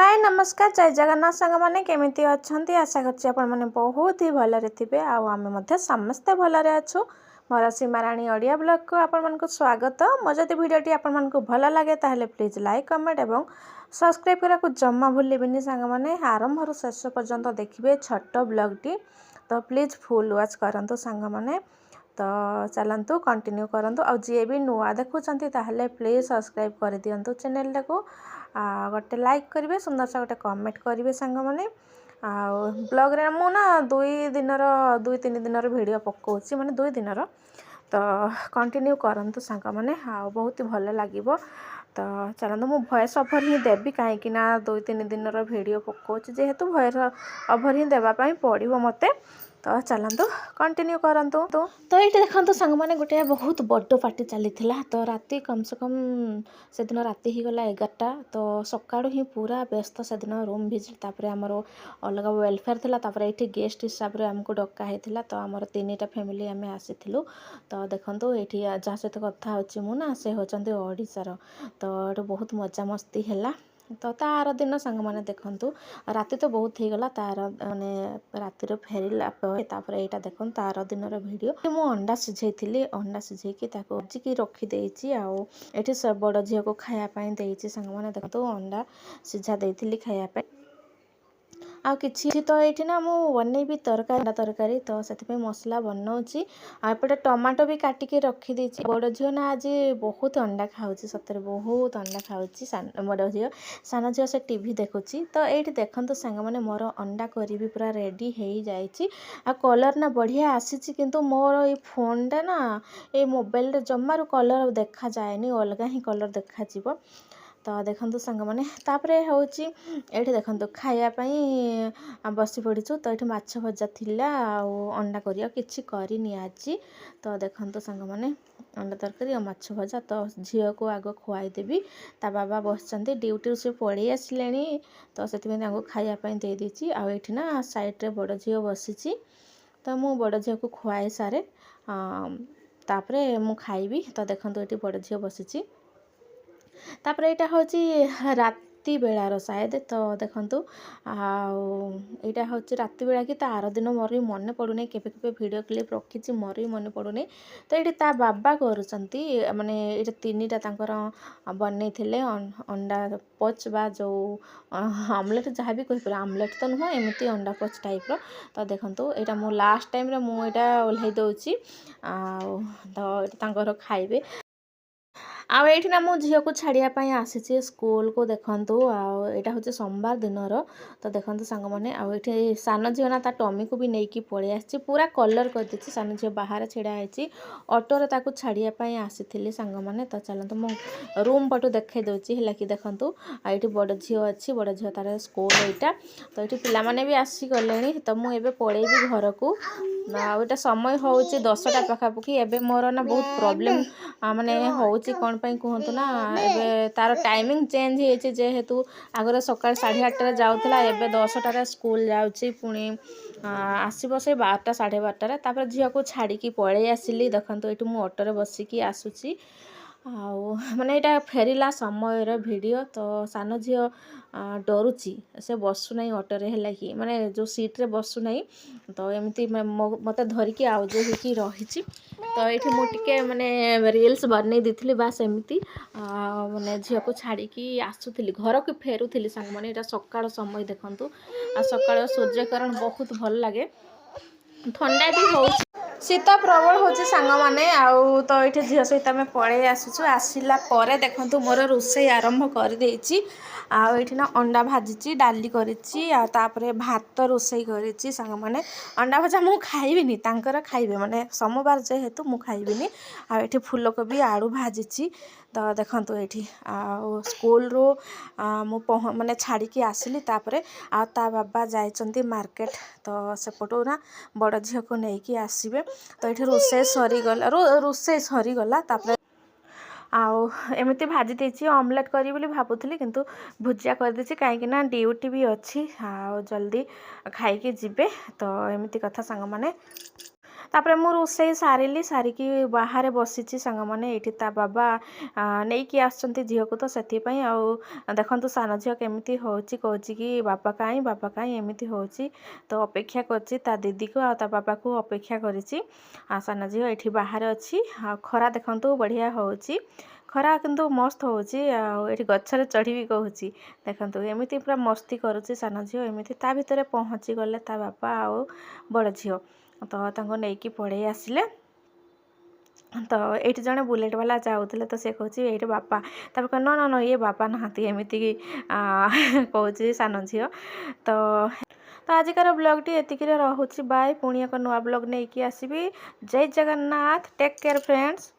हाय नमस्कार जय जगन्नाथ सांग मैंने केमिति अच्छंती आशा करछि आपण माने बहुत ही भलरे थिबे आमे मध्य समस्ते भलरे अच्छु। मोर सीमाराणी ऑडियो ब्लॉग को आपण मानक स्वागत। मो जदि वीडियोटी आपण मानक भल लागे ताहले प्लीज लाइक कमेंट एवं सब्सक्राइब करा को जम्मा भूलिबेनी सांग माने। आरंभ रु शेष पर्यंत देखिबे छोट ब्लॉगटी, तो प्लीज फुल वॉच करंतु सांग माने। तो चलतु कंटिन्यू करंतु आ जी भी नुआ देखुंत ताहले प्लीज सब्सक्राइब कर दियंतु चैनल टाको, गोटे लाइक करेंगे, सुंदर सा गोटे कमेंट करेंगे सांग मैंने। ब्लॉग रे मु ना दुई तीन दिन वीडियो पकाउछि माने 2 दिन, तो कंटिन्यू करंतु सांग मैंने। बहुत भल लगे। तो चलते मु वॉइस ओवर ही देवी कहीं 2-3 दिन वीडियो पकाउछि जेहेतु वॉइस ओवर ही देवाई पड़ो मते। तो चलतु कंटिन्यू करंतु। तो ये देखो सांग मैंने गोटे बहुत बड़ पार्टी चली। तो राति कम से कम से दिन राति ही गला 11टा। तो सकाळु ही पूरा व्यस्त से दिन रूम विजिट, तापर आमर अलग वेलफेयर थिला, तापर ये गेस्ट हिसाब से आमको डका होता। तो आमर 3टा फैमिली आम आसीलु। तो देखो ये जहाँ सहित कथा होची मु ना से होचंती ओडिशार। तो ये बहुत मजा मस्ती है। तो तार दिन सांग मैंने देखु राति तो बहुत ही गला तार माने रातिर फेरला तापर यहाँ देखो तार दिन वीडियो मु अंडा सिझे अंडा सिझेकी भाजिकी रखीदे आठ बड़ झील को खायापाई देती सांग मैंने देखो अंडा सिझा देती खायापाई। आ किछि तो ये ना मु बनैबी तरकारी तरकारी, तो से मसला बनाऊँगी। आपटे टमाटो भी काटिकी रखी बड़ झील ना आज बहुत अंडा खाऊँ, सतरे बहुत अंडा खाऊँ। बड़ झील सान झील से टीवी देखुची। तो ये देखते सांग मैंने मोर अंडा करी पूरा रेडी हो जाइए। आ कलर ना बढ़िया आसी, किंतु मोर ये फोनटा ना ये मोबाइल जमार कलर देखा जाएनी, अलग ही कलर देखा। तो देखो सांग मैंने तापर हूँ ये देखो खायापाई बसी पड़ीचु। तो ये माछ भजा थिला अंडा करी किसी करनी आज। तो देखो सांग मैंने अंडा तरकारी और माछ भजा। तो झील को आग खुआईदेवी, ता बाबा बस ड्यूटी से पलि आसिले। तो से खायापाई दे देती। आ ये ना साइड्रे बड़ झील बसी। तो मु बड़ झील को खुआई सारे तापरे मु खाइबी। तो देखो ये बड़ झील बसी। तापर यहाँ हूँ राति बेलार शायद। तो देखु यहाँ हूँ राति बेला कि तार दिन मोर भी मन पड़ूनी, केवे वीडियो क्लिप रखी मोर भी मन पड़ूनी। तो ये ता बाबा करुँच माने ये 3टा बनई थे अंडा पच बा जो आमलेट जहाँ भी कहीपर, आमलेट तो नुह एमती अंडा पच टाइप्र। तो देखो यहाँ मु लास्ट टाइम मुझे ओह्ल दूसरी तो खाइबे। आउ ये ना मो झील को छाड़ापी आसी स्कूल को देखूँ। यहाँ हूँ सोमवार दिन। तो देखो सांग मैंने ये सान झील ना टमी को भी नहीं पलि आसी, पूरा कलर कर दी। सान झील बाहर छिड़ा होती ऑटोरे ताकू छाड़ापी आसी सांग मैंने। तो चलते मो रूम पटू देखई दूसरी है कि देखूँ ये बड़ झील अच्छी, बड़ झील तार स्कूल यहाँ। तो ये पिला माने भी आसीगले। तो मुझे पलैबी घर को। आटा समय हूँ 10टा पाखापाखि। एवं मोर ना बहुत प्रोब्लेम माने हूँ कौन कहतु ना, एबे तार टाइमिंग चेंज हो जेहेतु आगरे सकाल 8:30 जाऊला, एबे 10टार स्कूल जाऊँगी पुणी आसब से 12टा 12:30। तापर झील को छाड़ी पलि आसिली। देखो ये मुझे ऑटोरे बसिकी आसूसी माने यहाँ फेरला समय वीडियो। तो सान झील डरुची से बसुना ऑटोरे है कि माने जो सीट्रे बसुना। तो एमती मत धरिकी आउज होगी रही। तो ये मुझे माने रील्स बनई दी बास एमती माने झील को छाड़ी आसुली घर को फेरुली सांग मैंने। यहाँ सकाळ समय देखूँ आ सकाळ सूर्यकिरण बहुत भल लगे। ठंडा भी हो, शीत प्रबल हो सांग मैंने। तो ये झील सहित आम पलि आसुचु। आसला देखु मोर रोषे आरंभ कर देछि। ये ना अंडा भाजी डाली करी भात रोषे करी सांग मैंने। अंडा भजा मु खाइबिनी, तांकर खाइबे माने सोमवार जेहेतु मु खाइबिनी। ये फूलकोबी आलू भाजी। तो देखो ये स्कूल रो मु माने छाड़ी आसिली। तापरे ता बाबा जाइचंती मार्केट। तो सेपटू ना बड़ झील को लेकिन आसबे। तो ये रोषे सरीगला, रोषे सरीगला। तापर एमती भाजी देती ऑमलेट करी बोली भाबुଥିଲି, किंतु भुजिया कर देछि कहीं ना ड्यूटी भी अच्छी जल्दी खाइके जिबे। तो एमती कथा सांग माने। तापर मु रोषे सारिली सारिकी बाहर बसी सांग मैंने ये ता बाबा नहीं कि आसुँच झील को तो से देखु सान झील केमी हो कि बापा कहीं एमती हो तो अपेक्षा कर दीदी को आ बाबा को अपेक्षा करी सान झील ये बाहर अच्छी खरा देखु बढ़िया हो खरा किंतु मस्त होती गचर चढ़ी भी कहूँ देखो एमती पूरा मस्ती करुच्ची सान झील एमती ता भितर पहुँची गले ता बापा आ बड़ झील तो नहीं पड़े आसिले तो ये जड़े बुलेट वाला जाऊे तो सी कहूँ ये बापा तब कह न न ये बापा नहांती एमती कहूँ सान झील तो आजिकार ब्लॉगटी एतिक रोचे बाय पुणी एक नुआ ब्लॉग नहीं आसबि जय जगन्नाथ टेक केयर फ्रेंड्स।